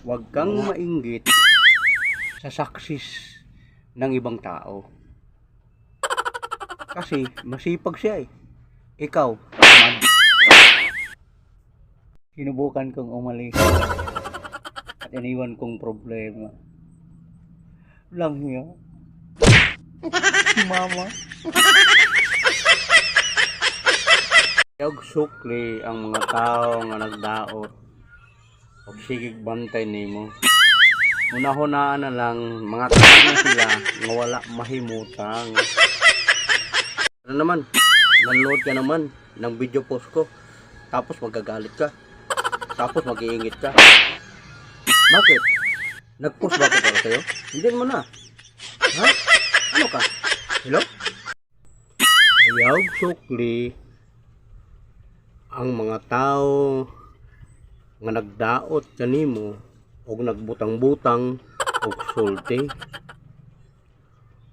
Huwag kang mainggit sa success ng ibang tao. Kasi masipag siya eh. Ikaw, tamad. Sinubukan kong umalis at iniwan kong problema. Lang hiya. Si mama. Yog sukli ang mga tao nga nagdaot o sigig bantay nimo. Una-hunaan na lang mga tao na sila nga wala mahimutang. Ano naman, nanood ka naman ng video post ko, tapos magagalit ka, tapos mag-iingit ka. Bakit? Nag-post ba ako para sa'yo? Hindi mo na. Ha? Ano ka? Hello? Ayaw sukli ang mga tao nga nagdaot kanimo o nagbutang-butang o sulti.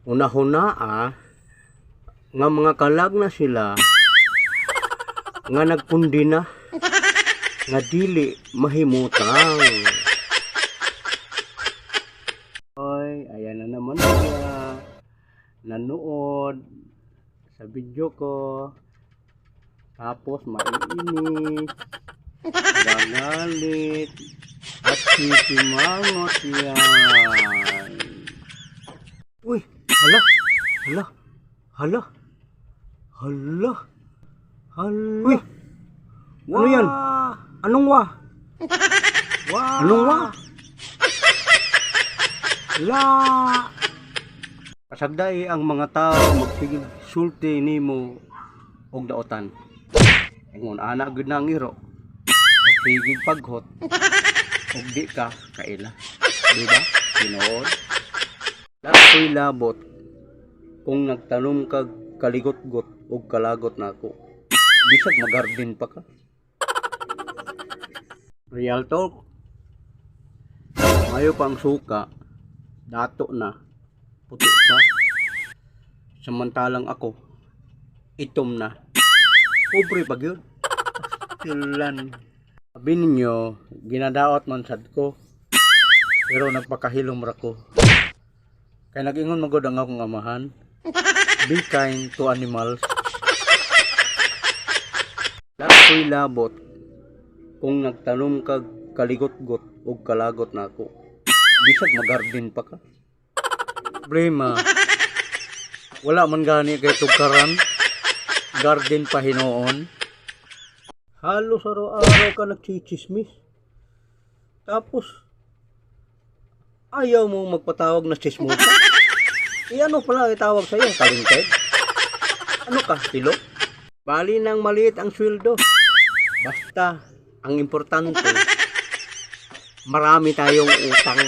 Una-hunaa nga mga kalag na sila nga nagpundi na nga dili mahimutang. Oy, ayan na naman siya nanood sa video ko, tapos maiinis, gagalit at sisimangot yan. Uy, hala, hala, hala, hala, hala. Uy, ano yan? Anong wa? Anong wa? La. Kasagday ang mga tao magsigig sulti nimo og daotan. Ingon ana gud na ang iro. Magsigig paghot og di ka kaila. Di ba? Tinuod. Lakoy labot kung nagtanom kag kaligot-got og kalagot nako. Bisag magarden pa ka. Real talk. Mayo pang suka. Dato na, puti pa. Samantalang ako, itom na. Pobre pag yun. Tilan. Sabi ninyo, ginadaot man sad ko. Pero nagpakahilom ra ko. Kaya nag-ingon magod ang akong amahan. Be kind to animals. Lakoy labot kung nagtanom kag kaligot-got o kalagot na ako. Bisag magarden pa ka. Problema. Wala man gani kay tugkaran. Garden pa hinoon. Halos araw-araw ka nagchichismis. Tapos ayaw mo magpatawag na chismosa. Ano pala itawag sa'yo? Talented? Ano ka? Tilo? Bali nang maliit ang sweldo. Basta ang importante, marami tayong utang.